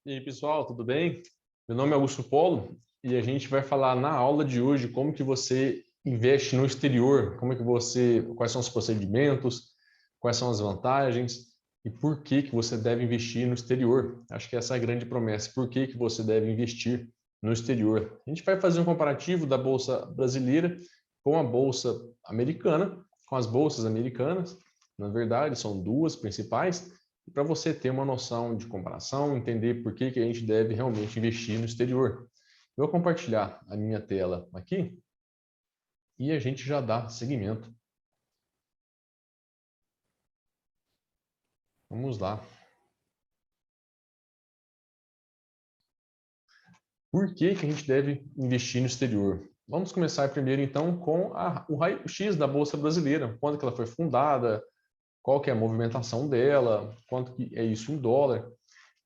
E aí, pessoal, tudo bem? Meu nome é Augusto Polo e a gente vai falar na aula de hoje como que você investe no exterior, quais são os procedimentos, quais são as vantagens e por que que você deve investir no exterior. Acho que essa é a grande promessa, por que que você deve investir no exterior. A gente vai fazer um comparativo da Bolsa brasileira com a Bolsa americana, com as bolsas americanas. Na verdade, são duas principais, para você ter uma noção de comparação, entender por que que a gente deve realmente investir no exterior. Eu vou compartilhar a minha tela aqui e a gente já dá seguimento. Vamos lá. Por que que a gente deve investir no exterior? Vamos começar primeiro, então, com o raio-x da Bolsa Brasileira. Quando que ela foi fundada, qual que é a movimentação dela, quanto que é isso em dólar.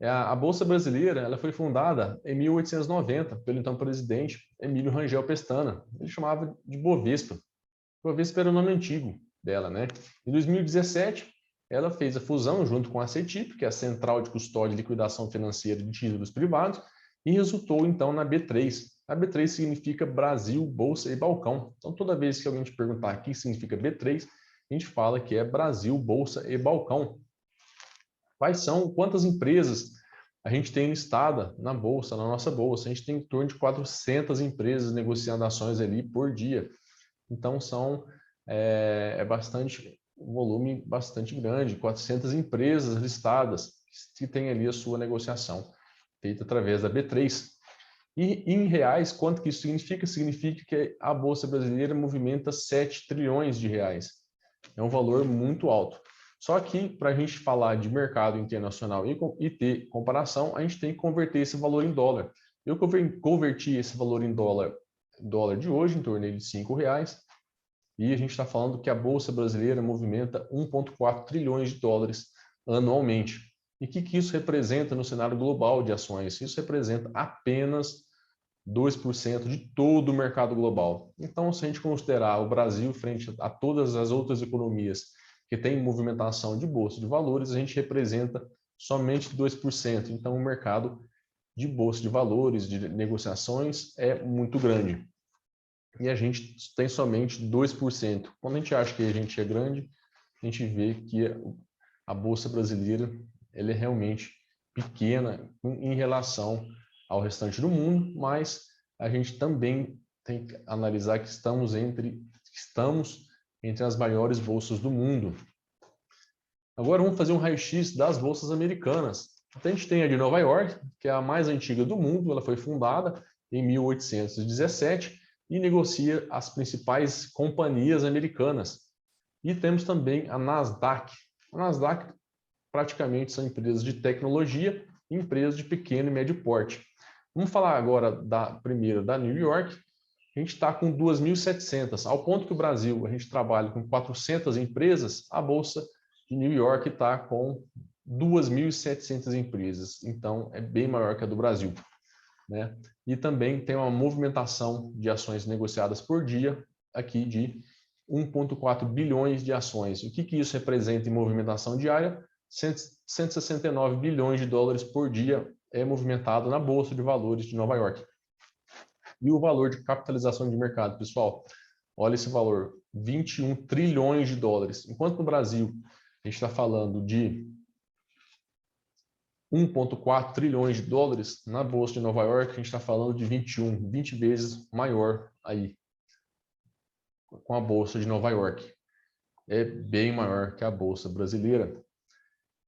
A Bolsa Brasileira ela foi fundada em 1890 pelo então presidente Emílio Rangel Pestana. Ele chamava de Bovespa. Bovespa era o nome antigo dela, né? Em 2017, ela fez a fusão junto com a CETIP, que é a Central de Custódia e Liquidação Financeira de Títulos Privados, e resultou então na B3. A B3 significa Brasil, Bolsa e Balcão. Então, toda vez que alguém te perguntar o que significa B3, a gente fala que é Brasil, Bolsa e Balcão. Quantas empresas a gente tem listada na bolsa, na nossa bolsa? A gente tem em torno de 400 empresas negociando ações ali por dia. Então um volume bastante grande, 400 empresas listadas que têm ali a sua negociação feita através da B3. E em reais, quanto que isso significa? Significa que a bolsa brasileira movimenta 7 trilhões de reais. É um valor muito alto. Só que, para a gente falar de mercado internacional e ter comparação, a gente tem que converter esse valor em dólar. Eu converti esse valor em dólar de hoje, em torno de R$5, e a gente está falando que a Bolsa Brasileira movimenta 1,4 trilhões de dólares anualmente. E o que isso representa no cenário global de ações? Isso representa apenas 2% de todo o mercado global. Então, se a gente considerar o Brasil frente a todas as outras economias que têm movimentação de bolsa de valores, a gente representa somente 2%. Então, o mercado de bolsa de valores, de negociações, é muito grande. E a gente tem somente 2%. Quando a gente acha que a gente é grande, a gente vê que a bolsa brasileira ela é realmente pequena em relação ao restante do mundo, mas a gente também tem que analisar que estamos entre as maiores bolsas do mundo. Agora vamos fazer um raio-x das bolsas americanas. Então, a gente tem a de Nova York, que é a mais antiga do mundo, ela foi fundada em 1817 e negocia as principais companhias americanas. E temos também a Nasdaq. A Nasdaq praticamente são empresas de tecnologia e empresas de pequeno e médio porte. Vamos falar agora primeiro da New York. A gente está com 2.700, ao ponto que o Brasil, a gente trabalha com 400 empresas, a Bolsa de New York está com 2.700 empresas, então é bem maior que a do Brasil, né? E também tem uma movimentação de ações negociadas por dia, aqui de 1,4 bilhões de ações. O que isso representa em movimentação diária? 169 bilhões de dólares por dia é movimentado na Bolsa de Valores de Nova York. E o valor de capitalização de mercado, pessoal, olha esse valor, 21 trilhões de dólares. Enquanto no Brasil a gente está falando de 1,4 trilhões de dólares, na Bolsa de Nova York a gente está falando de 20 vezes maior aí, com a Bolsa de Nova York. É bem maior que a Bolsa brasileira.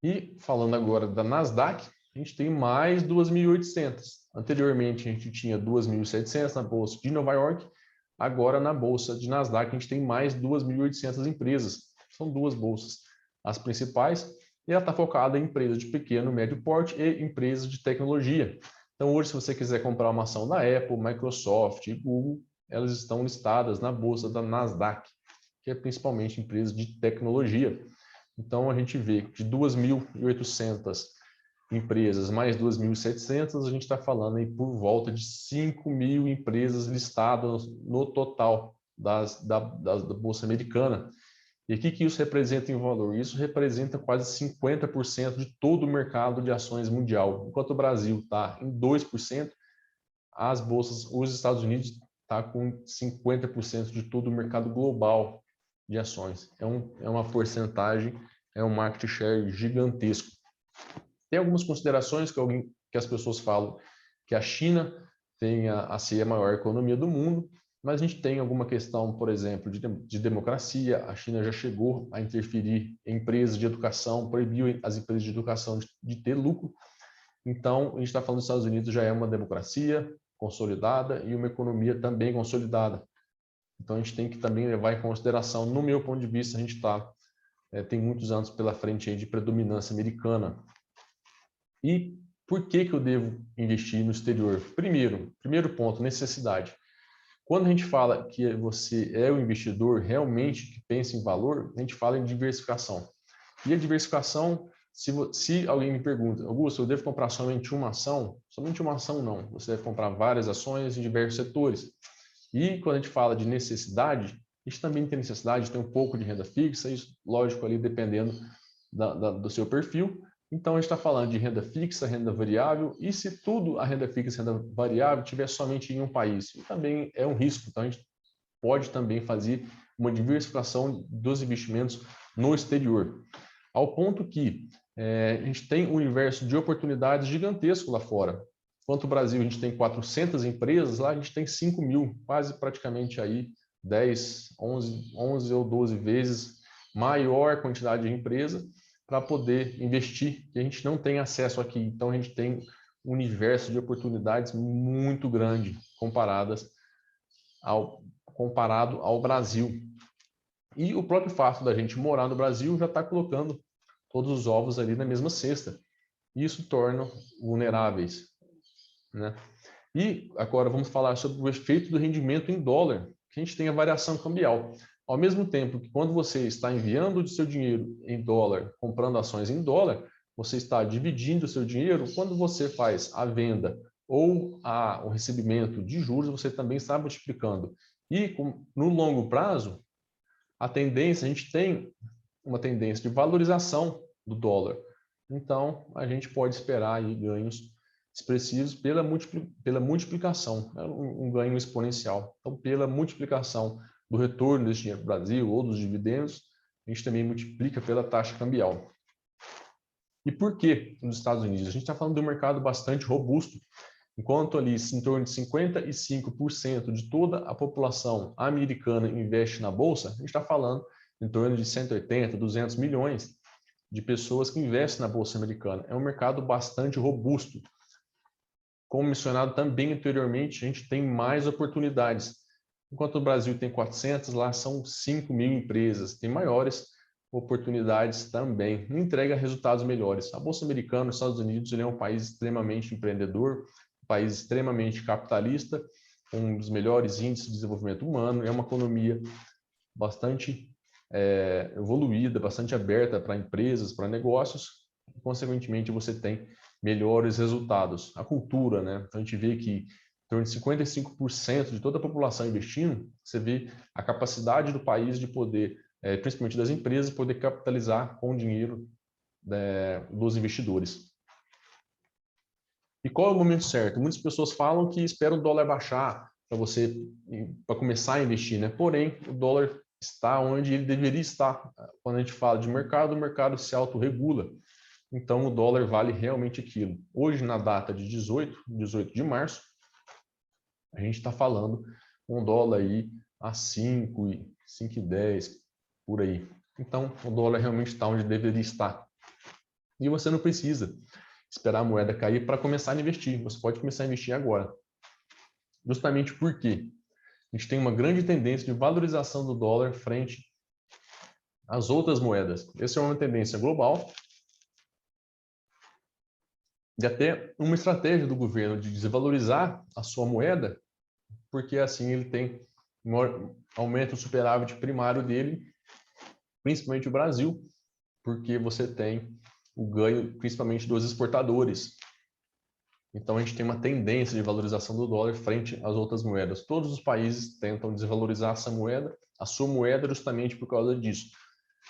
E falando agora da Nasdaq, a gente tem mais 2.800. Anteriormente a gente tinha 2.700 na Bolsa de Nova York, agora na Bolsa de Nasdaq a gente tem mais 2.800 empresas. São duas bolsas, as principais, e ela está focada em empresas de pequeno e médio porte e empresas de tecnologia. Então hoje, se você quiser comprar uma ação da Apple, Microsoft e Google, elas estão listadas na Bolsa da Nasdaq, que é principalmente empresas de tecnologia. Então, a gente vê que de 2.800 empresas mais 2.700, a gente está falando aí por volta de 5.000 empresas listadas no total da Bolsa Americana. E o que isso representa em valor? Isso representa quase 50% de todo o mercado de ações mundial. Enquanto o Brasil está em 2%, as bolsas, os Estados Unidos está com 50% de todo o mercado global de ações. É uma porcentagem, é um market share gigantesco. Tem algumas considerações que as pessoas falam que a China tem a ser a maior economia do mundo, mas a gente tem alguma questão, por exemplo, de democracia. A China já chegou a interferir em empresas de educação, proibiu as empresas de educação de ter lucro. Então, a gente está falando dos Estados Unidos, já é uma democracia consolidada e uma economia também consolidada. Então, a gente tem que também levar em consideração, no meu ponto de vista, a gente tem muitos anos pela frente aí de predominância americana. E por que eu devo investir no exterior? Primeiro ponto, necessidade. Quando a gente fala que você é o investidor realmente que pensa em valor, a gente fala em diversificação. E a diversificação, se alguém me pergunta, Augusto, eu devo comprar somente uma ação? Somente uma ação não. Você deve comprar várias ações em diversos setores. E quando a gente fala de necessidade, a gente também tem necessidade de ter um pouco de renda fixa, isso, lógico, ali dependendo do seu perfil. Então, a gente está falando de renda fixa, renda variável, e se tudo, a renda fixa e renda variável, tiver somente em um país, e também é um risco. Então, a gente pode também fazer uma diversificação dos investimentos no exterior. Ao ponto que a gente tem um universo de oportunidades gigantesco lá fora. Enquanto o Brasil a gente tem 400 empresas, lá a gente tem 5 mil, quase praticamente aí 10, 11 ou 12 vezes maior quantidade de empresa para poder investir, que a gente não tem acesso aqui. Então, a gente tem um universo de oportunidades muito grande comparado ao Brasil. E o próprio fato da gente morar no Brasil já está colocando todos os ovos ali na mesma cesta. Isso torna vulneráveis, né? E agora vamos falar sobre o efeito do rendimento em dólar, que a gente tem a variação cambial. Ao mesmo tempo que quando você está enviando o seu dinheiro em dólar, comprando ações em dólar, você está dividindo o seu dinheiro. Quando você faz a venda ou o recebimento de juros, você também está multiplicando. E no longo prazo, a gente tem uma tendência de valorização do dólar. Então, a gente pode esperar aí ganhos expressivos pela multiplicação, né? Um ganho exponencial. Então, pela multiplicação do retorno desse dinheiro para o Brasil ou dos dividendos, a gente também multiplica pela taxa cambial. E por que nos Estados Unidos? A gente está falando de um mercado bastante robusto. Enquanto ali em torno de 55% de toda a população americana investe na Bolsa, a gente está falando em torno de 180, 200 milhões de pessoas que investem na Bolsa Americana. É um mercado bastante robusto. Como mencionado também anteriormente, a gente tem mais oportunidades. Enquanto o Brasil tem 400, lá são 5 mil empresas, tem maiores oportunidades também, não entrega resultados melhores. A Bolsa Americana, nos Estados Unidos, ele é um país extremamente empreendedor, um país extremamente capitalista, com um dos melhores índices de desenvolvimento humano, é uma economia bastante evoluída, bastante aberta para empresas, para negócios, e, consequentemente, você tem melhores resultados. A cultura, né? Então, a gente vê que em torno de 55% de toda a população investindo, você vê a capacidade do país de poder, principalmente das empresas, poder capitalizar com o dinheiro dos investidores. E qual é o momento certo? Muitas pessoas falam que esperam o dólar baixar para começar a investir, né? Porém, o dólar está onde ele deveria estar. Quando a gente fala de mercado, o mercado se autorregula. Então, o dólar vale realmente aquilo. Hoje, na data de 18 de março, a gente está falando um dólar aí a 5,10, por aí. Então, o dólar realmente está onde deveria estar. E você não precisa esperar a moeda cair para começar a investir. Você pode começar a investir agora. Justamente porque a gente tem uma grande tendência de valorização do dólar frente às outras moedas. Essa é uma tendência global e até uma estratégia do governo de desvalorizar a sua moeda, porque assim ele tem aumenta o superávit primário dele, principalmente o Brasil, porque você tem o ganho principalmente dos exportadores. Então, a gente tem uma tendência de valorização do dólar frente às outras moedas. Todos os países tentam desvalorizar essa moeda, a sua moeda, justamente por causa disso.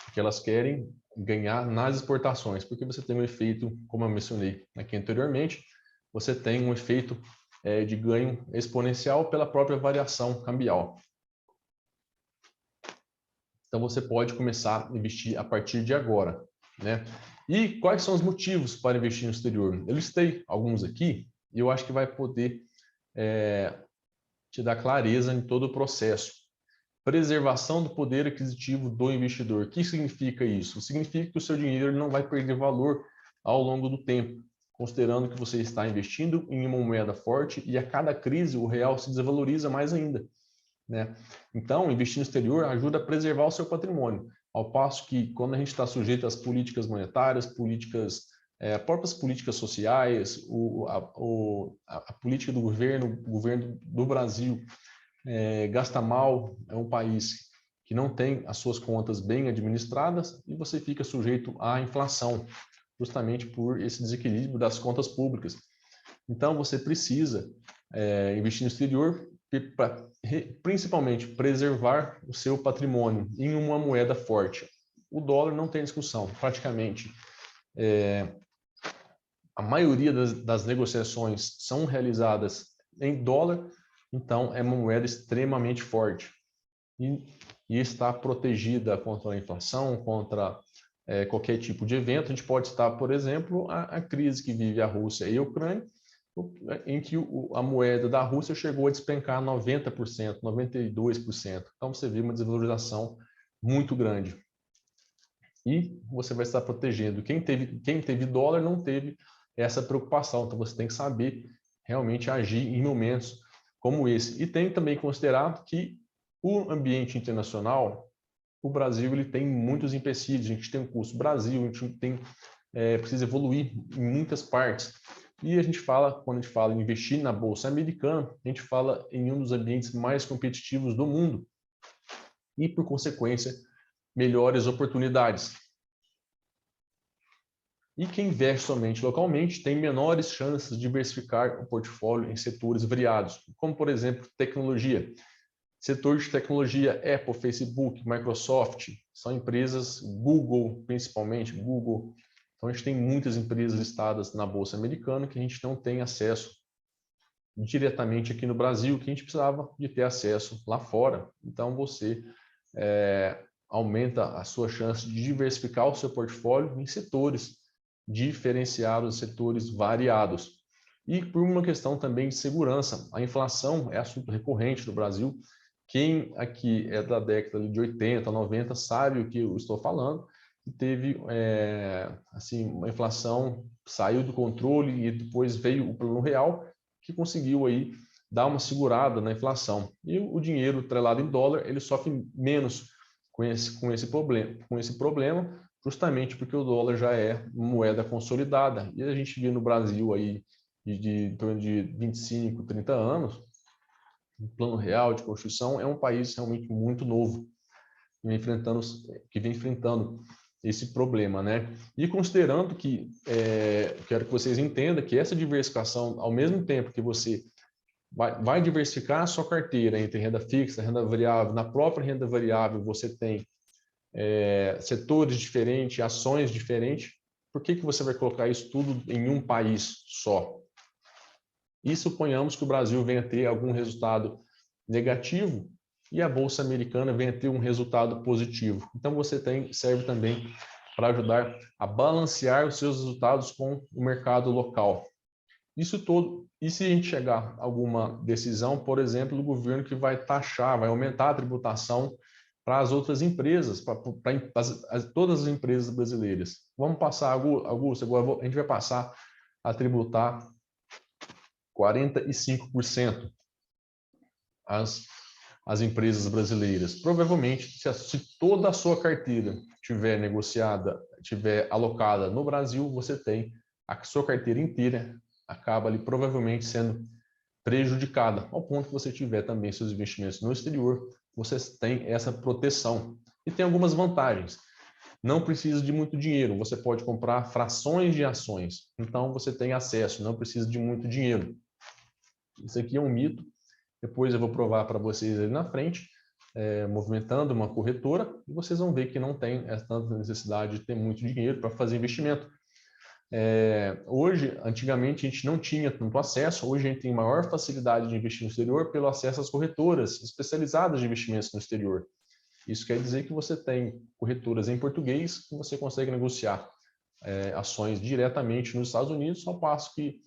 porque elas querem ganhar nas exportações, porque você tem um efeito, como eu mencionei aqui anteriormente, você tem um efeito de ganho exponencial pela própria variação cambial. Então, você pode começar a investir a partir de agora, né? E quais são os motivos para investir no exterior? Eu listei alguns aqui e eu acho que vai poder te dar clareza em todo o processo. Preservação do poder aquisitivo do investidor. O que significa isso? Significa que o seu dinheiro não vai perder valor ao longo do tempo, considerando que você está investindo em uma moeda forte e a cada crise o real se desvaloriza mais ainda, né? Então, investir no exterior ajuda a preservar o seu patrimônio, ao passo que quando a gente está sujeito às políticas monetárias, próprias políticas sociais, a política do governo, o governo do Brasil gasta mal, é um país que não tem as suas contas bem administradas e você fica sujeito à inflação, justamente por esse desequilíbrio das contas públicas. Então, você precisa investir no exterior para, principalmente, preservar o seu patrimônio em uma moeda forte. O dólar não tem discussão, praticamente. A maioria das negociações são realizadas em dólar, então é uma moeda extremamente forte e está protegida contra a inflação, contra qualquer tipo de evento. A gente pode estar, por exemplo, a crise que vive a Rússia e a Ucrânia, em que a moeda da Rússia chegou a despencar 90%, 92%. Então você vê uma desvalorização muito grande. E você vai estar protegendo. Quem teve dólar não teve essa preocupação. Então você tem que saber realmente agir em momentos como esse. E tem também que considerar que o ambiente internacional, o Brasil ele tem muitos empecilhos. A gente tem o custo Brasil, a gente precisa evoluir em muitas partes. E a gente fala, quando a gente fala em investir na Bolsa Americana, a gente fala em um dos ambientes mais competitivos do mundo. E, por consequência, melhores oportunidades. E quem investe somente localmente tem menores chances de diversificar o portfólio em setores variados, como, por exemplo, tecnologia. Setor de tecnologia, Apple, Facebook, Microsoft, são empresas, Google, principalmente, Google. Então, a gente tem muitas empresas listadas na Bolsa Americana que a gente não tem acesso diretamente aqui no Brasil, que a gente precisava de ter acesso lá fora. Então, você aumenta a sua chance de diversificar o seu portfólio em setores diferenciados, setores variados. E por uma questão também de segurança, a inflação é assunto recorrente no Brasil. Quem aqui é da década de 80, 90 sabe o que eu estou falando. E teve assim, uma inflação, saiu do controle e depois veio o Plano Real, que conseguiu aí dar uma segurada na inflação. E o dinheiro atrelado em dólar, ele sofre menos com esse problema, justamente porque o dólar já é moeda consolidada. E a gente vê no Brasil aí em torno de 25, 30 anos, o Plano Real de Constituição é um país realmente muito novo, que vem enfrentando esse problema, né? E considerando que, quero que vocês entendam que essa diversificação, ao mesmo tempo que você vai diversificar a sua carteira entre renda fixa, renda variável, na própria renda variável você tem setores diferentes, ações diferentes, por que você vai colocar isso tudo em um país só? E suponhamos que o Brasil venha ter algum resultado negativo e a Bolsa Americana venha ter um resultado positivo. Então, serve também para ajudar a balancear os seus resultados com o mercado local. E se a gente chegar a alguma decisão, por exemplo, do governo que vai taxar, vai aumentar a tributação para as outras empresas, para todas as empresas brasileiras. Vamos passar, Augusto, agora a gente vai passar a tributar 45% as empresas brasileiras. Provavelmente, se toda a sua carteira tiver negociada, tiver alocada no Brasil, você tem a sua carteira inteira, acaba ali provavelmente sendo prejudicada, ao ponto que você tiver também seus investimentos no exterior, você tem essa proteção. E tem algumas vantagens. Não precisa de muito dinheiro, você pode comprar frações de ações, então você tem acesso, não precisa de muito dinheiro. Isso aqui é um mito, depois eu vou provar para vocês ali na frente, movimentando uma corretora, e vocês vão ver que não tem tanta necessidade de ter muito dinheiro para fazer investimento. Hoje, antigamente, a gente não tinha tanto acesso, hoje a gente tem maior facilidade de investir no exterior pelo acesso às corretoras especializadas de investimentos no exterior. Isso quer dizer que você tem corretoras em português que você consegue negociar ações diretamente nos Estados Unidos, ao passo que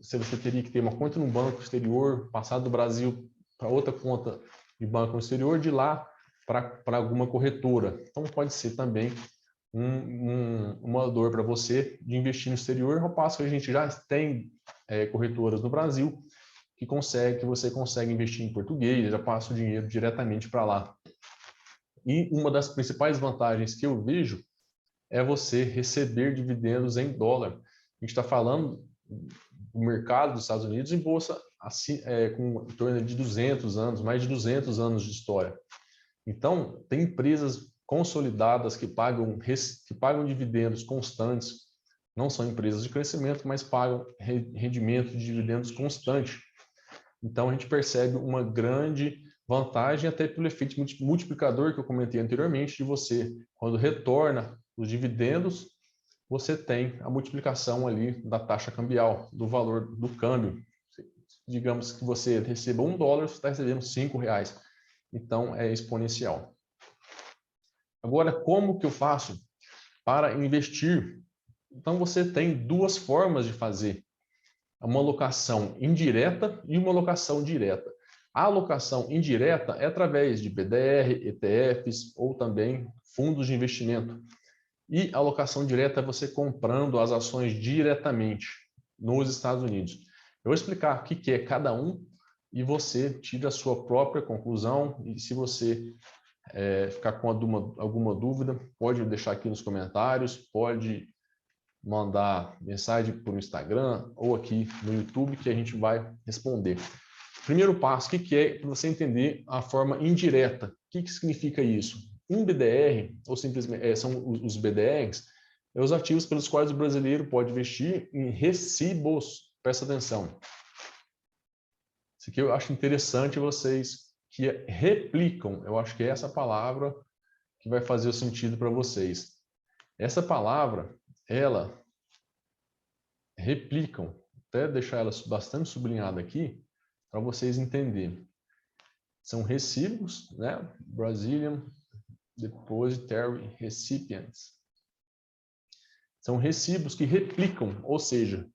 você teria que ter uma conta no banco exterior, passar do Brasil para outra conta de banco no exterior, de lá para alguma corretora. Então, pode ser também uma dor para você de investir no exterior, ao passo que a gente já tem corretoras no Brasil que você consegue investir em português, já passa o dinheiro diretamente para lá. E uma das principais vantagens que eu vejo é você receber dividendos em dólar. A gente está falando do mercado dos Estados Unidos em bolsa assim, com em torno de 200 anos, mais de 200 anos de história. Então, tem empresas consolidadas que pagam dividendos constantes. Não são empresas de crescimento, mas pagam rendimento de dividendos constante. Então, a gente percebe uma grande vantagem, até pelo efeito multiplicador que eu comentei anteriormente, de você, quando retorna os dividendos, você tem a multiplicação ali da taxa cambial, do valor do câmbio. Digamos que você receba $1, você está recebendo R$5. Então, é exponencial. Agora, como que eu faço para investir? Então, você tem duas formas de fazer. Uma alocação indireta e uma alocação direta. A alocação indireta é através de BDR, ETFs ou também fundos de investimento. E a alocação direta é você comprando as ações diretamente nos Estados Unidos. Eu vou explicar o que é cada um e você tira a sua própria conclusão. E se você ficar com alguma dúvida, pode deixar aqui nos comentários, pode mandar mensagem por Instagram ou aqui no YouTube que a gente vai responder. Primeiro passo, o que é para você entender a forma indireta? O que significa isso? Um BDR, ou simplesmente são os BDRs, os ativos pelos quais o brasileiro pode investir em recibos. Presta atenção. Isso aqui eu acho interessante vocês que replicam. Eu acho que é essa palavra que vai fazer o sentido para vocês. Essa palavra, ela replicam, até deixar ela bastante sublinhada aqui, para vocês entenderem. São recibos, né? Brazilian Depositary Recipients. São recibos que replicam, ou seja,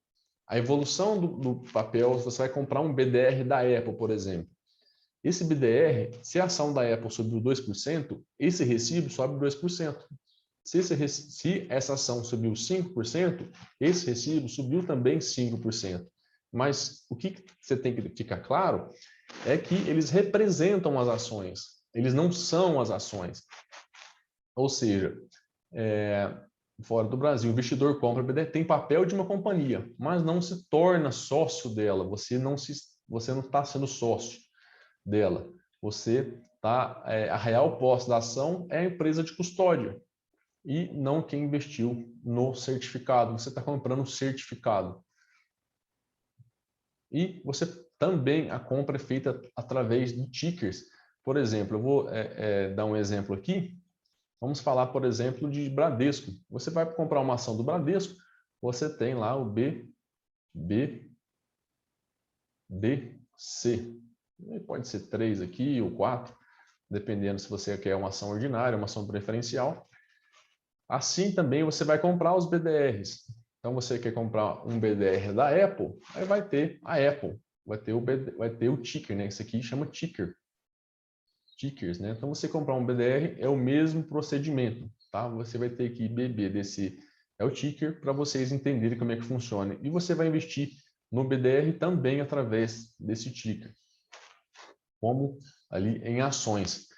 a evolução do papel, você vai comprar um BDR da Apple, por exemplo. Esse BDR, se a ação da Apple subiu 2%, esse recibo sobe 2%. Se essa ação subiu 5%, esse recibo subiu também 5%. Mas o que você tem que ficar claro é que eles representam as ações, eles não são as ações. Ou seja, fora do Brasil, o investidor compra BDR, tem papel de uma companhia, mas não se torna sócio dela, você não está sendo sócio dela. A real posse da ação é a empresa de custódia e não quem investiu no certificado. Você está comprando um certificado. E você também, a compra é feita através de tickers. Por exemplo, eu vou dar um exemplo aqui. Vamos falar, por exemplo, de Bradesco. Você vai comprar uma ação do Bradesco, você tem lá o BBDC. Pode ser 3 aqui ou 4, dependendo se você quer uma ação ordinária, uma ação preferencial. Assim também você vai comprar os BDRs. Então você quer comprar um BDR da Apple, aí vai ter a Apple, vai ter o ticker, né? Isso aqui chama ticker. Tickers, né? Então você comprar um BDR é o mesmo procedimento, tá? Você vai ter que BBDC é o ticker para vocês entenderem como é que funciona. E você vai investir no BDR também através desse ticker, como ali em ações.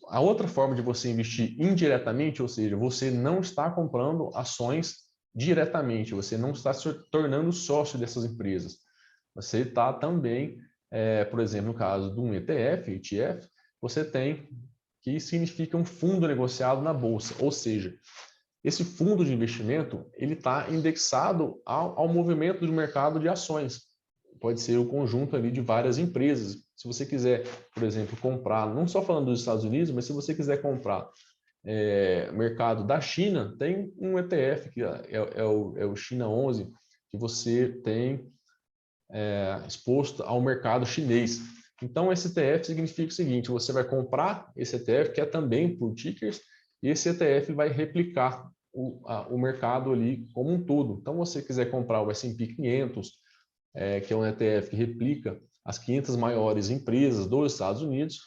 A outra forma de você investir indiretamente, ou seja, você não está comprando ações diretamente, você não está se tornando sócio dessas empresas. Você está também, por exemplo, no caso de um ETF, você tem, que significa um fundo negociado na bolsa, ou seja, esse fundo de investimento ele está indexado ao movimento do mercado de ações. pode ser o conjunto ali de várias empresas. Se você quiser, por exemplo, comprar, não só falando dos Estados Unidos, mas se você quiser comprar mercado da China, tem um ETF, que é o China 11, que você tem exposto ao mercado chinês. Então, esse ETF significa o seguinte, você vai comprar esse ETF, que é também por tickers, e esse ETF vai replicar o mercado ali como um todo. Então, se você quiser comprar o S&P 500, que é um ETF que replica as 500 maiores empresas dos Estados Unidos,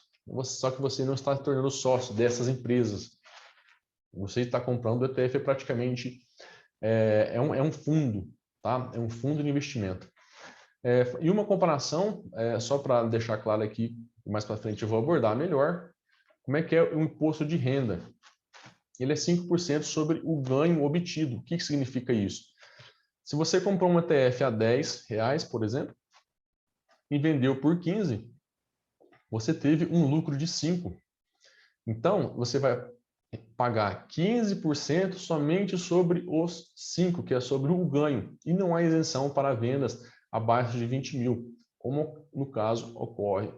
só que você não está se tornando sócio dessas empresas. Você está comprando o ETF praticamente é um fundo, tá? É um fundo de investimento. E uma comparação, só para deixar claro aqui, mais para frente eu vou abordar melhor, como é que é o imposto de renda. Ele é 5% sobre o ganho obtido. O que significa isso? Se você comprou um ETF a R$10, por exemplo, e vendeu por 15, você teve um lucro de 5. Então, você vai pagar 15% somente sobre os 5, que é sobre o ganho. E não há isenção para vendas abaixo de 20 mil, como no caso ocorre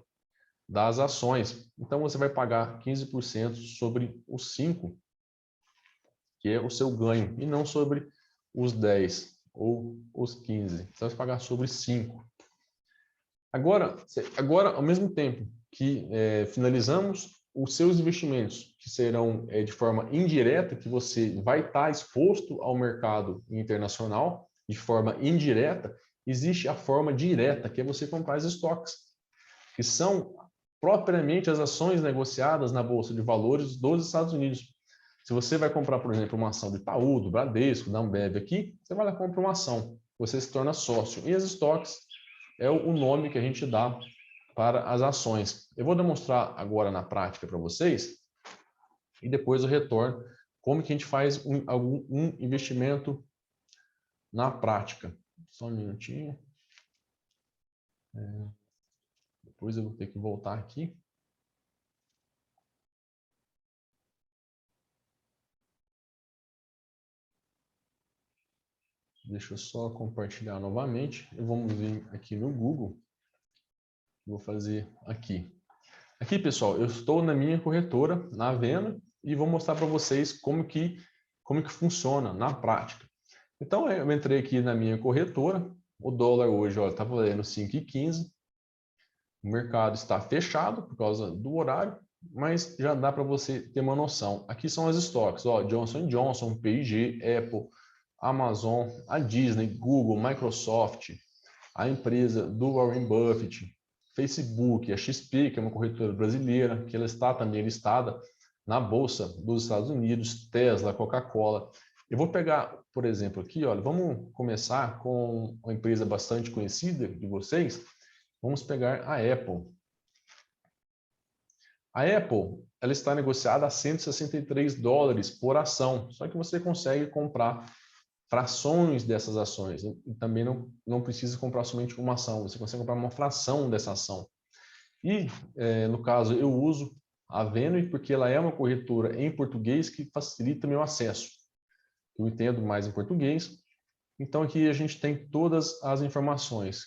das ações. Então, você vai pagar 15% sobre os 5, que é o seu ganho, e não sobre os 10 ou os 15. Você vai pagar sobre 5. Agora, ao mesmo tempo que finalizamos os seus investimentos, que serão de forma indireta, que você vai estar exposto ao mercado internacional de forma indireta, existe a forma direta, que é você comprar os estoques, que são propriamente as ações negociadas na Bolsa de Valores dos Estados Unidos. Se você vai comprar, por exemplo, uma ação do Itaú, do Bradesco, da Ambev aqui, você vai lá e compra uma ação, você se torna sócio. E as estoques é o nome que a gente dá para as ações. Eu vou demonstrar agora na prática para vocês e depois eu retorno como que a gente faz um investimento na prática. Só um minutinho. Depois eu vou ter que voltar aqui. Deixa eu só compartilhar novamente. E vamos vir aqui no Google. Vou fazer aqui. Aqui, pessoal, eu estou na minha corretora, na Venda, e vou mostrar para vocês como que funciona na prática. Então, eu entrei aqui na minha corretora. O dólar hoje está valendo 5,15. O mercado está fechado por causa do horário, mas já dá para você ter uma noção. Aqui são as estoques, ó, Johnson & Johnson, P&G, Apple, Amazon, a Disney, Google, Microsoft, a empresa do Warren Buffett, Facebook, a XP, que é uma corretora brasileira, que ela está também listada na Bolsa dos Estados Unidos, Tesla, Coca-Cola. Eu vou pegar, por exemplo, aqui, olha, vamos começar com uma empresa bastante conhecida de vocês. Vamos pegar a Apple. A Apple, ela está negociada a $163 por ação, só que você consegue comprar frações dessas ações. E também não precisa comprar somente uma ação, você consegue comprar uma fração dessa ação. E, no caso, eu uso a Venue porque ela é uma corretora em português que facilita meu acesso. Eu entendo mais em português. Então, aqui a gente tem todas as informações.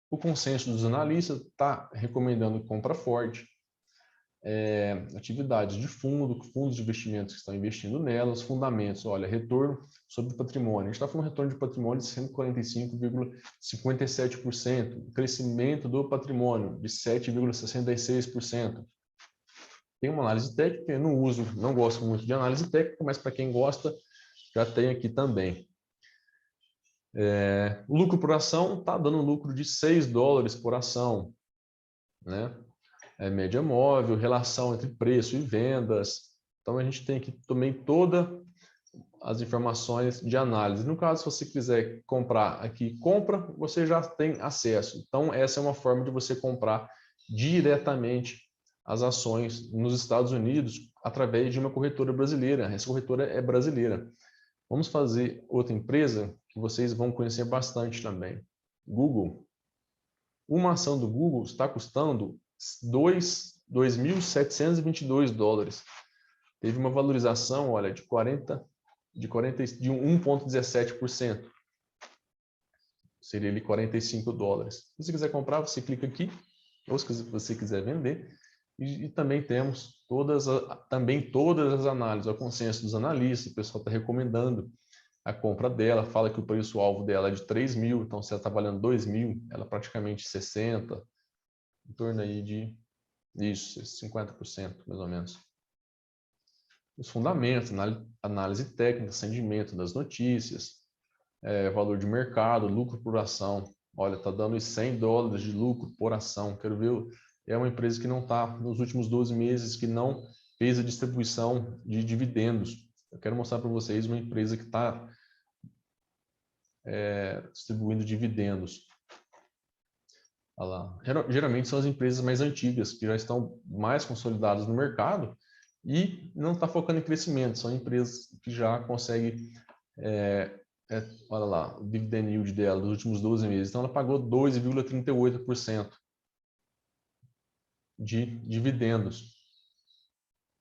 O consenso dos analistas está recomendando compra forte. Atividades de fundos de investimentos que estão investindo nelas, fundamentos, olha, retorno sobre patrimônio. A gente está falando de retorno de patrimônio de 145,57%, crescimento do patrimônio de 7,66%. Tem uma análise técnica, eu não gosto muito de análise técnica, mas para quem gosta, já tem aqui também. O lucro por ação está dando lucro de $6 por ação, né? Média móvel, relação entre preço e vendas. Então, a gente tem aqui também todas as informações de análise. No caso, se você quiser comprar aqui, compra, você já tem acesso. Então, essa é uma forma de você comprar diretamente as ações nos Estados Unidos através de uma corretora brasileira. Essa corretora é brasileira. Vamos fazer outra empresa que vocês vão conhecer bastante também. Google. Uma ação do Google está custando $2.722. Teve uma valorização, olha, de 1,17%. seria ali $45. Se você quiser comprar, você clica aqui, ou se você quiser vender. E também temos todas as análises, o consenso dos analistas, o pessoal está recomendando a compra dela, fala que o preço-alvo dela é de 3 mil, então se ela está valendo 2 mil, ela praticamente 60, em torno aí de isso, 50% mais ou menos. Os fundamentos, análise técnica, rendimento das notícias, valor de mercado, lucro por ação. Olha, está dando $100 de lucro por ação. Quero ver, é uma empresa que não está, nos últimos 12 meses, que não fez a distribuição de dividendos. Eu quero mostrar para vocês uma empresa que está distribuindo dividendos. Olha lá. Geralmente são as empresas mais antigas, que já estão mais consolidadas no mercado e não está focando em crescimento. São empresas que já conseguem, olha lá, o dividend yield dela dos últimos 12 meses. Então, ela pagou 2,38% de dividendos.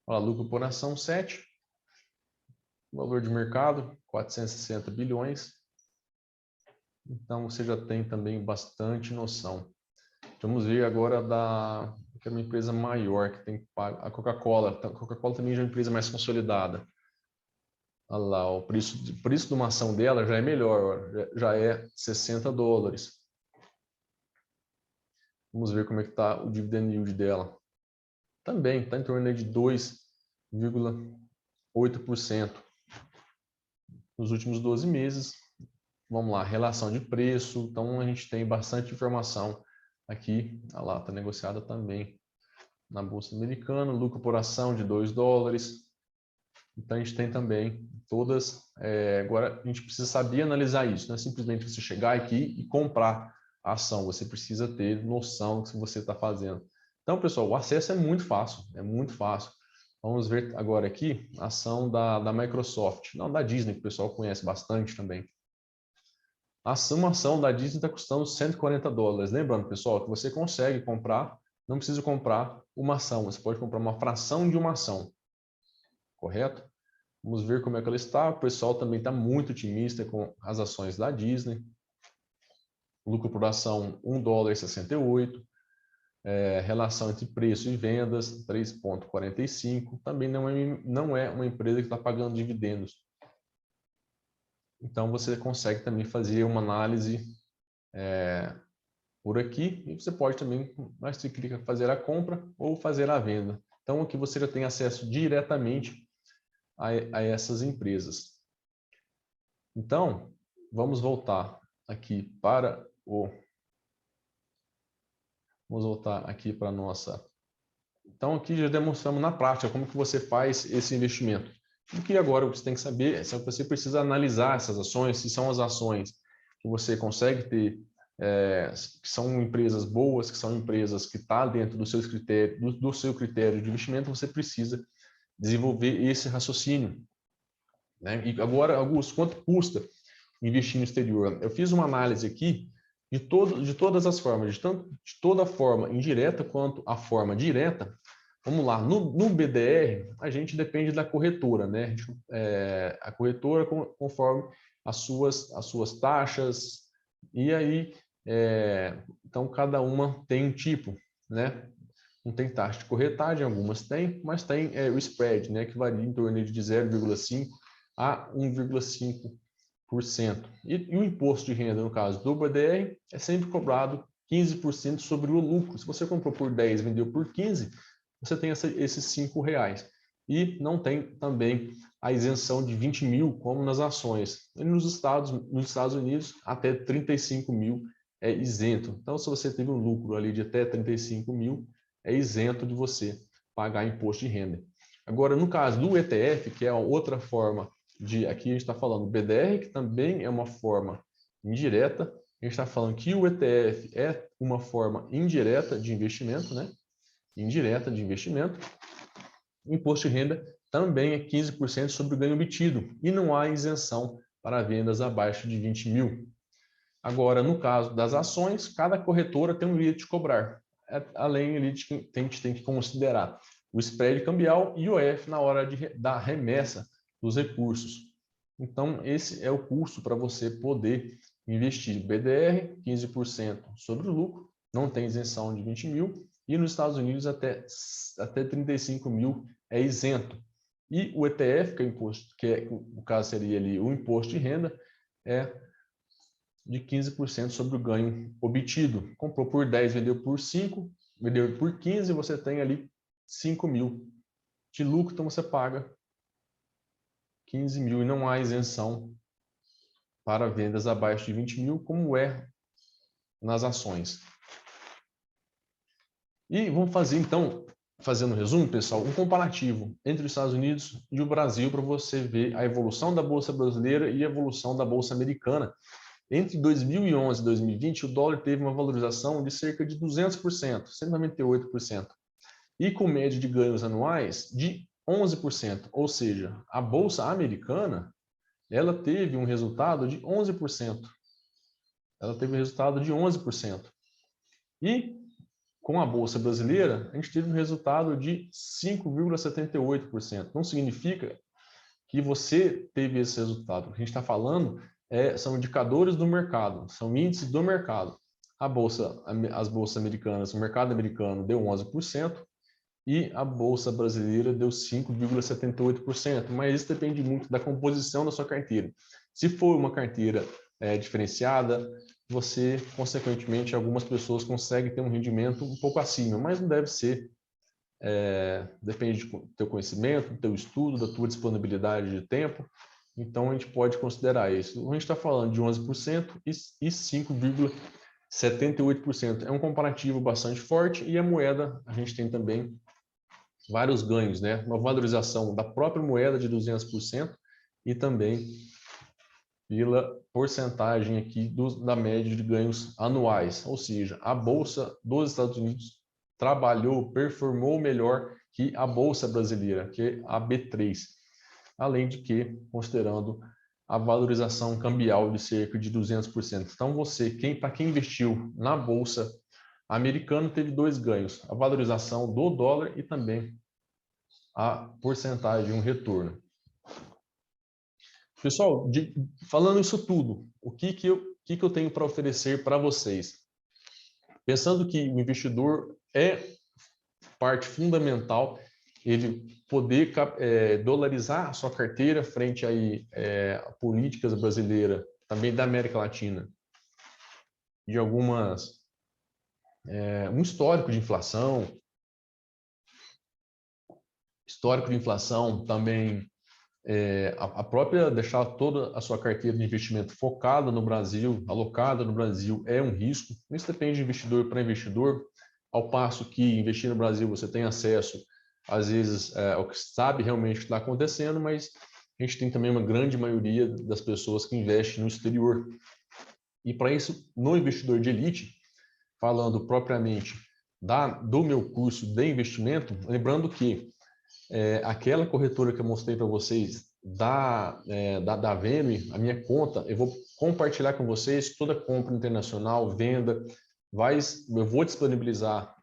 Olha lá, lucro por ação 7. Valor de mercado, 460 bilhões. Então, você já tem também bastante noção. Vamos ver agora que é uma empresa maior, que tem a Coca-Cola. A Coca-Cola também já é uma empresa mais consolidada. Olha lá, o preço de uma ação dela já é melhor, já é $60. Vamos ver como é que está o dividend yield dela. Também está em torno de 2,8% nos últimos 12 meses. Vamos lá, relação de preço. Então, a gente tem bastante informação aqui. Olha lá, está negociada também na Bolsa Americana. Lucro por ação de $2. Então, a gente tem também todas... agora, a gente precisa saber analisar isso. Não é simplesmente você chegar aqui e comprar a ação. Você precisa ter noção do que você está fazendo. Então, pessoal, o acesso é muito fácil. É muito fácil. Vamos ver agora aqui a ação da Microsoft. Não, da Disney, que o pessoal conhece bastante também. Uma ação da Disney está custando $140. Lembrando, pessoal, que você consegue comprar, não precisa comprar uma ação, você pode comprar uma fração de uma ação. Correto? Vamos ver como é que ela está. O pessoal também está muito otimista com as ações da Disney. Lucro por ação $1,68. Relação entre preço e vendas 3,45. Também não é uma empresa que está pagando dividendos. Então, você consegue também fazer uma análise por aqui e você pode também, mas você clica fazer a compra ou fazer a venda. Então, aqui você já tem acesso diretamente a essas empresas. Então, vamos voltar aqui para Vamos voltar aqui para a nossa... Então, aqui já demonstramos na prática como que você faz esse investimento. O que agora você tem que saber é se você precisa analisar essas ações, se são as ações que você consegue ter, que são empresas boas, que são empresas que estão dentro dos seus critérios, do seu critério de investimento, você precisa desenvolver esse raciocínio. Né? E agora, Augusto, quanto custa investir no exterior? Eu fiz uma análise aqui de todas as formas, de toda a forma indireta quanto a forma direta. Vamos lá, no BDR, a gente depende da corretora, né? A corretora conforme as suas taxas, e aí, então cada uma tem um tipo, né? Não tem taxa de corretagem, algumas tem, mas tem o spread, né? Que varia em torno de 0,5% a 1,5%. E o imposto de renda, no caso do BDR, é sempre cobrado 15% sobre o lucro. Se você comprou por 10 e vendeu por 15, você tem esses R$5. E não tem também a isenção de 20 mil, como nas ações. E nos Estados Unidos, até 35 mil é isento. Então, se você teve um lucro ali de até 35 mil, é isento de você pagar imposto de renda. Agora, no caso do ETF, que é outra forma aqui a gente está falando do BDR, que também é uma forma indireta, a gente está falando que o ETF é uma forma indireta de investimento, né? Indireta de investimento. O imposto de renda também é 15% sobre o ganho obtido e não há isenção para vendas abaixo de 20 mil. Agora, no caso das ações, cada corretora tem um limite de cobrar. Além do limite que a gente tem que considerar o spread cambial e o IOF na hora da remessa dos recursos. Então, esse é o custo para você poder investir BDR, 15% sobre o lucro, não tem isenção de 20 mil, e nos Estados Unidos até 35 mil é isento. E o ETF, que é o imposto, no caso seria ali o imposto de renda, é de 15% sobre o ganho obtido. Comprou por 10, vendeu por 5, vendeu por 15, você tem ali 5 mil de lucro, então você paga 15 mil e não há isenção para vendas abaixo de 20 mil, como é nas ações. E vamos fazer então, fazendo um resumo, pessoal, um comparativo entre os Estados Unidos e o Brasil para você ver a evolução da Bolsa brasileira e a evolução da Bolsa americana. Entre 2011 e 2020, o dólar teve uma valorização de cerca de 200%, 198%, e com média de ganhos anuais de 11%, ou seja, a Bolsa americana, ela teve um resultado de 11%. Ela teve um resultado de 11%. E com a Bolsa brasileira, a gente teve um resultado de 5,78%. Não significa que você teve esse resultado. O que a gente está falando são indicadores do mercado, são índices do mercado. As bolsas americanas, o mercado americano deu 11% e a Bolsa brasileira deu 5,78%, mas isso depende muito da composição da sua carteira. Se for uma carteira diferenciada, você, consequentemente, algumas pessoas conseguem ter um rendimento um pouco acima, mas não deve ser. Depende do teu conhecimento, do teu estudo, da tua disponibilidade de tempo. Então, a gente pode considerar isso. A gente está falando de 11% e 5,78%. É um comparativo bastante forte e a moeda, a gente tem também vários ganhos, né? Uma valorização da própria moeda de 200% e também pela porcentagem aqui da média de ganhos anuais. Ou seja, a Bolsa dos Estados Unidos performou melhor que a Bolsa brasileira, que é a B3. Além de que, considerando a valorização cambial de cerca de 200%. Então, para quem investiu na Bolsa americana, teve dois ganhos: a valorização do dólar e também a porcentagem, um retorno. Pessoal, falando isso tudo, o que eu tenho para oferecer para vocês? Pensando que o investidor é parte fundamental, ele poder dolarizar a sua carteira frente aí, a políticas brasileiras, também da América Latina, de um histórico de inflação também, a própria deixar toda a sua carteira de investimento focada no Brasil, alocada no Brasil, é um risco. Isso depende de investidor para investidor, ao passo que investir no Brasil você tem acesso, às vezes, ao que sabe realmente o que está acontecendo, mas a gente tem também uma grande maioria das pessoas que investem no exterior. E para isso, no investidor de elite, falando propriamente do meu curso de investimento, lembrando que aquela corretora que eu mostrei para vocês da Venue, a minha conta, eu vou compartilhar com vocês toda compra internacional, venda, eu vou disponibilizar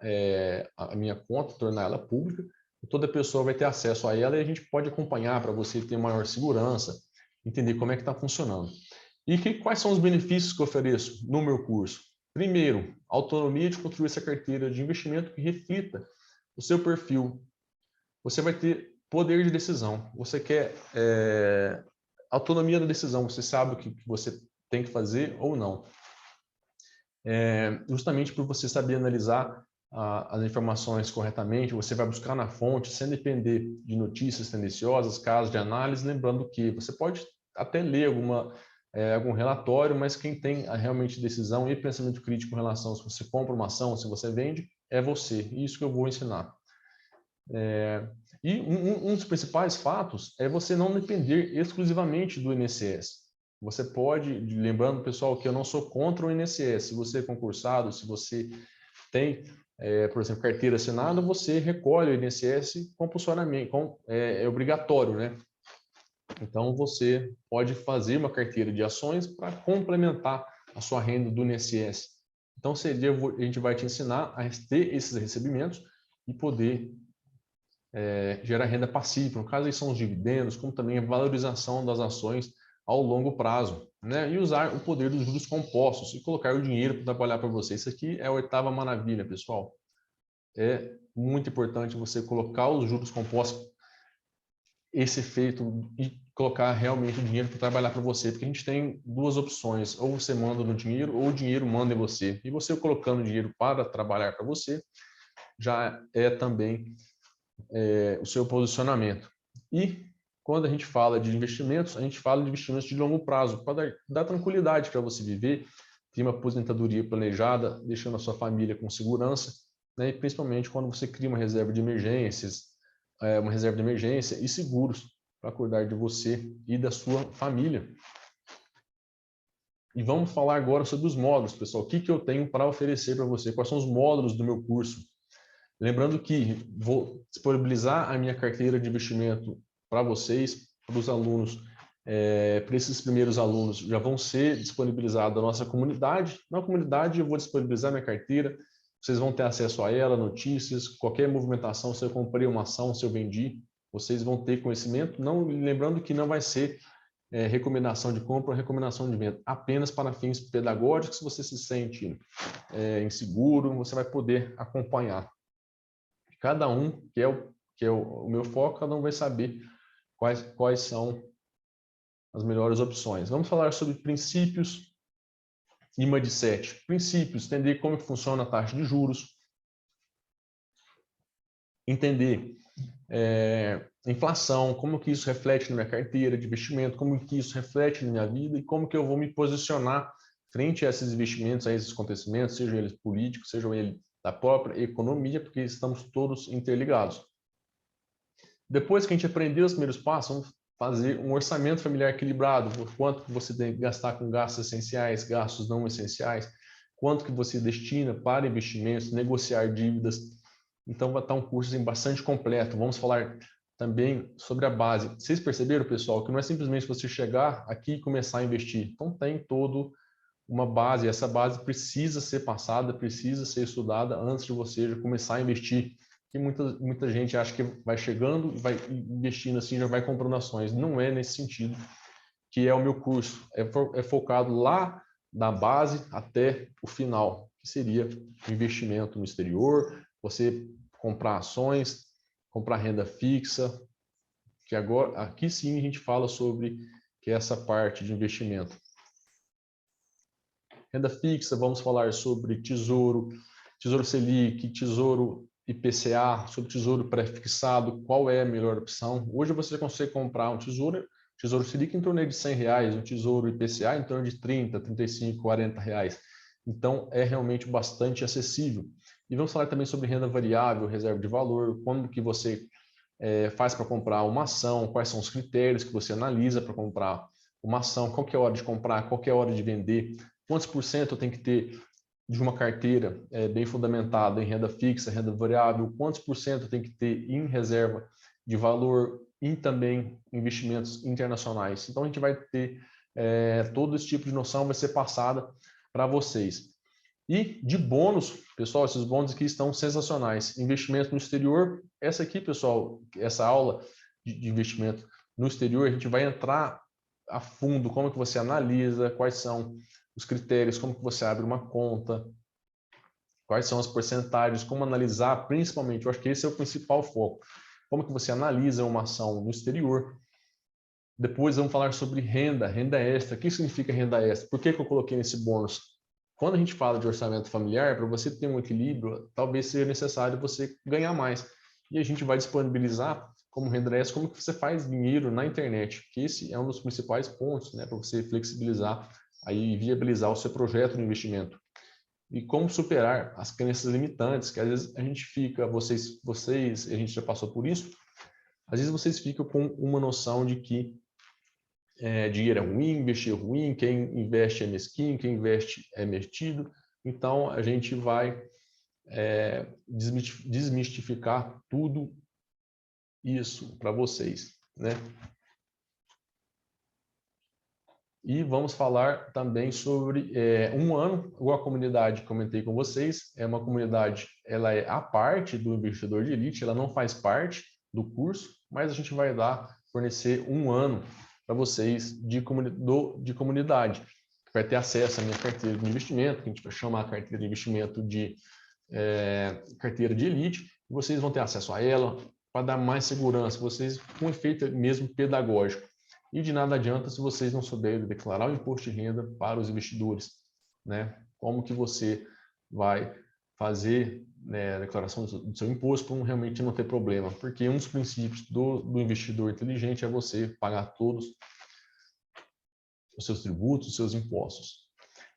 a minha conta, tornar ela pública, e toda pessoa vai ter acesso a ela e a gente pode acompanhar para você ter maior segurança, entender como é que está funcionando. E quais são os benefícios que eu ofereço no meu curso? Primeiro, autonomia de construir essa carteira de investimento que reflita o seu perfil. Você vai ter poder de decisão. Você quer autonomia da decisão. Você sabe o que você tem que fazer ou não. Justamente por você saber analisar as informações corretamente, você vai buscar na fonte, sem depender de notícias tendenciosas, casos de análise, lembrando que você pode até ler algum relatório, mas quem tem realmente decisão e pensamento crítico em relação a se você compra uma ação, se você vende, é você. E isso que eu vou ensinar. E um dos principais fatos é você não depender exclusivamente do INSS. Você pode, lembrando, pessoal, que eu não sou contra o INSS. Se você é concursado, se você tem, por exemplo, carteira assinada, você recolhe o INSS compulsoriamente, é obrigatório, né? Então, você pode fazer uma carteira de ações para complementar a sua renda do INSS. Então, a gente vai te ensinar a ter esses recebimentos e poder gerar renda passiva. No caso, aí são os dividendos, como também a valorização das ações ao longo prazo. né? E usar o poder dos juros compostos e colocar o dinheiro para trabalhar para você. Isso aqui é a oitava maravilha, pessoal. É muito importante você colocar os juros compostos, esse efeito, e colocar realmente o dinheiro para trabalhar para você, porque a gente tem duas opções: ou você manda no dinheiro, ou o dinheiro manda em você. E você colocando dinheiro para trabalhar para você, já é também o seu posicionamento. E quando a gente fala de investimentos, a gente fala de investimentos de longo prazo, para dar tranquilidade para você viver, ter uma aposentadoria planejada, deixando a sua família com segurança, né? E principalmente quando você cria uma reserva de emergências, uma reserva de emergência e seguros para cuidar de você e da sua família. E vamos falar agora sobre os módulos, pessoal. O que eu tenho para oferecer para você? Quais são os módulos do meu curso? Lembrando que vou disponibilizar a minha carteira de investimento para vocês, para os alunos. Para esses primeiros alunos, já vão ser disponibilizados a nossa comunidade. Na comunidade eu vou disponibilizar minha carteira, vocês vão ter acesso a ela, notícias, qualquer movimentação, se eu comprei uma ação, se eu vendi, vocês vão ter conhecimento. Não, lembrando que não vai ser recomendação de compra ou recomendação de venda, apenas para fins pedagógicos. Se você se sente inseguro, você vai poder acompanhar. Cada um, que é o meu foco, cada um vai saber quais são as melhores opções. Vamos falar sobre princípios e mindset. Princípios: entender como funciona a taxa de juros, entender inflação, como que isso reflete na minha carteira de investimento, como que isso reflete na minha vida e como que eu vou me posicionar frente a esses investimentos, a esses acontecimentos, sejam eles políticos, sejam eles da própria economia, porque estamos todos interligados. Depois que a gente aprendeu os primeiros passos, vamos fazer um orçamento familiar equilibrado, quanto você tem que gastar com gastos essenciais, gastos não essenciais, quanto que você destina para investimentos, negociar dívidas. Então vai estar um curso bastante completo. Vamos falar também sobre a base. Vocês perceberam, pessoal, que não é simplesmente você chegar aqui e começar a investir. Então tem todo uma base, essa base precisa ser passada, precisa ser estudada antes de você já começar a investir. Que muita gente acha que vai chegando e vai investindo assim, já vai comprando ações. Não é nesse sentido que é o meu curso. É focado lá da base até o final, que seria o investimento no exterior, você comprar ações, comprar renda fixa, que agora, aqui sim a gente fala sobre que é essa parte de investimento. Renda fixa, vamos falar sobre tesouro, tesouro Selic, tesouro IPCA, sobre tesouro pré-fixado, qual é a melhor opção. Hoje você consegue comprar um tesouro Selic em torno de R$100, um tesouro IPCA em torno de 30, 35, 40 reais. Então é realmente bastante acessível. E vamos falar também sobre renda variável, reserva de valor, como que você faz para comprar uma ação, quais são os critérios que você analisa para comprar uma ação, qual que é a hora de comprar, qual que é a hora de vender, quantos por cento tem que ter de uma carteira bem fundamentada em renda fixa, renda variável, quantos por cento tem que ter em reserva de valor e também investimentos internacionais. Então a gente vai ter todo esse tipo de noção, vai ser passada para vocês. E de bônus, pessoal, esses bônus aqui estão sensacionais. Investimento no exterior, essa aqui, pessoal, essa aula de investimento no exterior, a gente vai entrar a fundo, como que você analisa, quais são os critérios, como que você abre uma conta, quais são as porcentagens, como analisar, principalmente, eu acho que esse é o principal foco, como que você analisa uma ação no exterior. Depois vamos falar sobre renda extra. O que significa renda extra? Por que eu coloquei nesse bônus? Quando a gente fala de orçamento familiar, para você ter um equilíbrio, talvez seja necessário você ganhar mais. E a gente vai disponibilizar como renda extra, como que você faz dinheiro na internet, que esse é um dos principais pontos, né, para você flexibilizar aí viabilizar o seu projeto de investimento. E como superar as crenças limitantes, que às vezes a gente fica, vocês, a gente já passou por isso, às vezes vocês ficam com uma noção de que dinheiro é ruim, investir é ruim, quem investe é mesquinho, quem investe é metido. Então, a gente vai desmistificar tudo isso para vocês, né? E vamos falar também sobre um ano, igual a comunidade que comentei com vocês, é uma comunidade, ela é a parte do investidor de elite, ela não faz parte do curso, mas a gente vai fornecer um ano para vocês de comunidade. Vai ter acesso à minha carteira de investimento, que a gente vai chamar a carteira de investimento de carteira de elite. Vocês vão ter acesso a ela para dar mais segurança, vocês com efeito mesmo pedagógico. E de nada adianta se vocês não souberem declarar o imposto de renda para os investidores, né? Como que você vai fazer, né, a declaração do seu imposto para realmente não ter problema? Porque um dos princípios do investidor inteligente é você pagar todos os seus tributos, os seus impostos.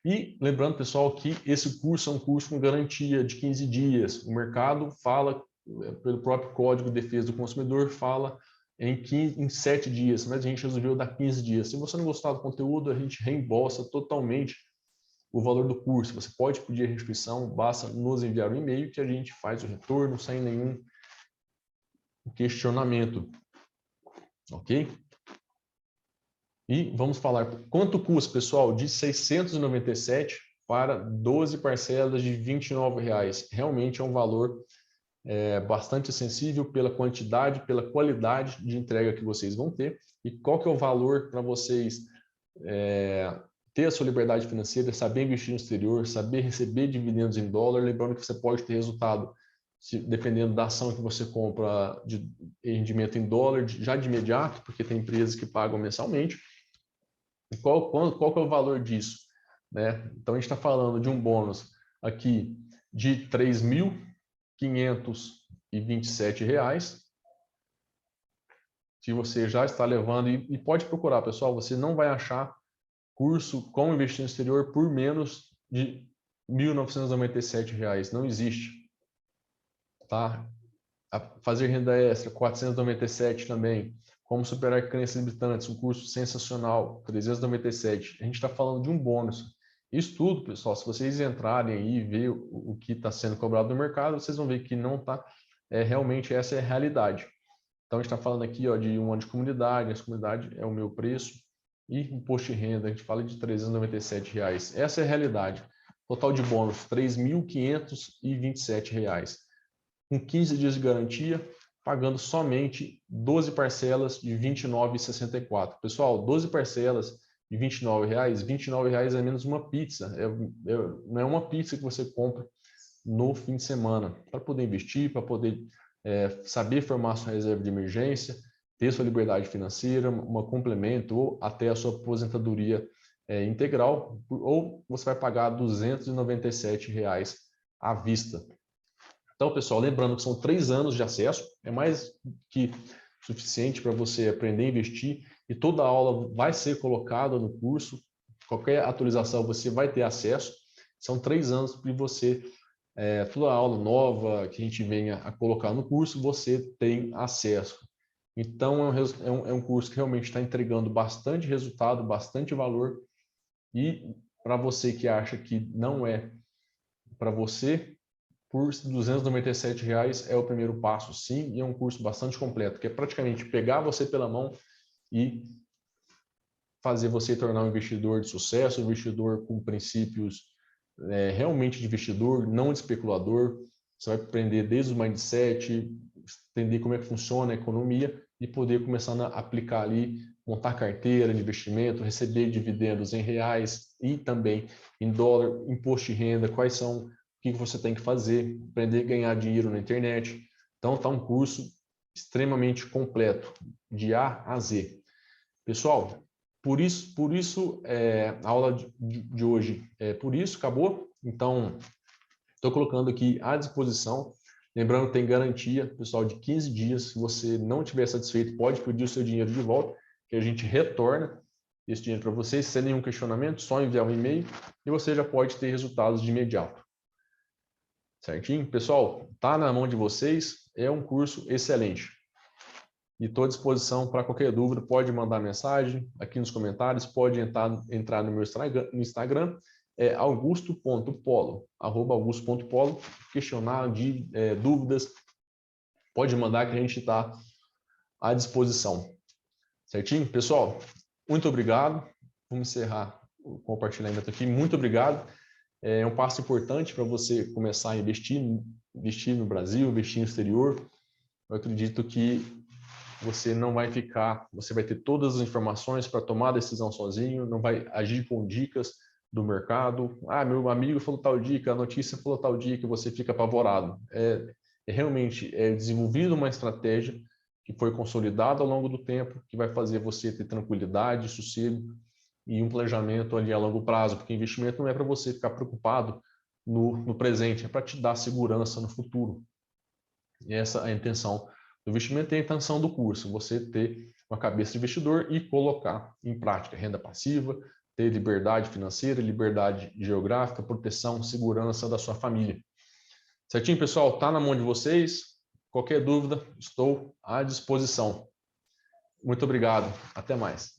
E lembrando, pessoal, que esse curso é um curso com garantia de 15 dias. O mercado fala, pelo próprio Código de Defesa do Consumidor, fala em 7 dias, mas a gente resolveu dar 15 dias. Se você não gostar do conteúdo, a gente reembolsa totalmente o valor do curso. Você pode pedir a restituição, basta nos enviar um e-mail que a gente faz o retorno sem nenhum questionamento. Ok? E vamos falar quanto custa, pessoal, de 697 para 12 parcelas de R$ 29,00. Realmente é um valor bastante sensível pela quantidade, pela qualidade de entrega que vocês vão ter. E qual que é o valor para vocês ter a sua liberdade financeira, saber investir no exterior, saber receber dividendos em dólar, lembrando que você pode ter resultado, dependendo da ação que você compra, de rendimento em dólar, já de imediato, porque tem empresas que pagam mensalmente. E qual que é o valor disso, né? Então, a gente está falando de um bônus aqui de R$ 3.527, que você já está levando, e pode procurar, pessoal, você não vai achar curso como investir no exterior por menos de R$ 1.997, não existe. Tá? Fazer renda extra, 497 também. Como superar crenças limitantes, um curso sensacional, 397. A gente está falando de um bônus. Isso tudo, pessoal, se vocês entrarem aí e ver o que está sendo cobrado no mercado, vocês vão ver que não está, realmente essa é a realidade. Então, a gente está falando aqui de um ano de comunidade, essa comunidade é o meu preço, e imposto de renda, a gente fala de R$ 397. Essa é a realidade. Total de bônus, R$ 3.527. Com 15 dias de garantia, pagando somente 12 parcelas de R$ 29,64. Pessoal, 12 parcelas de R$ 29,00, R$ 29,00 é menos uma pizza. Não é uma pizza que você compra no fim de semana, para poder investir, para poder saber formar sua reserva de emergência, ter sua liberdade financeira, um complemento ou até a sua aposentadoria integral, ou você vai pagar R$ 297,00 à vista. Então, pessoal, lembrando que são 3 anos de acesso, é mais que suficiente para você aprender a investir, e toda a aula vai ser colocada no curso, qualquer atualização você vai ter acesso. São 3 anos para você, toda a aula nova que a gente venha a colocar no curso, você tem acesso. Então, é um curso que realmente está entregando bastante resultado, bastante valor, e para você que acha que não é para você, por R$ 297,00 é o primeiro passo, sim, e é um curso bastante completo, que é praticamente pegar você pela mão e fazer você tornar um investidor de sucesso, um investidor com princípios realmente de investidor, não de especulador. Você vai aprender desde o mindset, entender como é que funciona a economia e poder começar a aplicar ali, montar carteira de investimento, receber dividendos em reais e também em dólar, imposto de renda, quais são, o que você tem que fazer, aprender a ganhar dinheiro na internet. Então, está um curso extremamente completo, de A a Z. Pessoal, por isso a aula de hoje por isso, acabou. Então, estou colocando aqui à disposição. Lembrando que tem garantia, pessoal, de 15 dias. Se você não estiver satisfeito, pode pedir o seu dinheiro de volta, que a gente retorna esse dinheiro para vocês. Sem nenhum questionamento, só enviar um e-mail e você já pode ter resultados de imediato. Certinho? Pessoal, está na mão de vocês. É um curso excelente. E estou à disposição para qualquer dúvida. Pode mandar mensagem aqui nos comentários, pode entrar no meu Instagram, augusto.polo, @augusto.polo, questionar de dúvidas, pode mandar que a gente está à disposição. Certinho? Pessoal, muito obrigado. Vamos encerrar o compartilhamento aqui. Muito obrigado. É um passo importante para você começar a investir no Brasil, investir no exterior. Eu acredito que você não vai ficar, você vai ter todas as informações para tomar a decisão sozinho, não vai agir com dicas do mercado. Ah, meu amigo falou tal dica, a notícia falou tal dica, você fica apavorado. Realmente desenvolvido uma estratégia que foi consolidada ao longo do tempo, que vai fazer você ter tranquilidade, sossego e um planejamento ali a longo prazo, porque investimento não é para você ficar preocupado no presente, é para te dar segurança no futuro. E essa é a intenção do investimento e a intenção do curso, você ter uma cabeça de investidor e colocar em prática renda passiva, ter liberdade financeira, liberdade geográfica, proteção, segurança da sua família. Certinho, pessoal? Está na mão de vocês. Qualquer dúvida, estou à disposição. Muito obrigado. Até mais.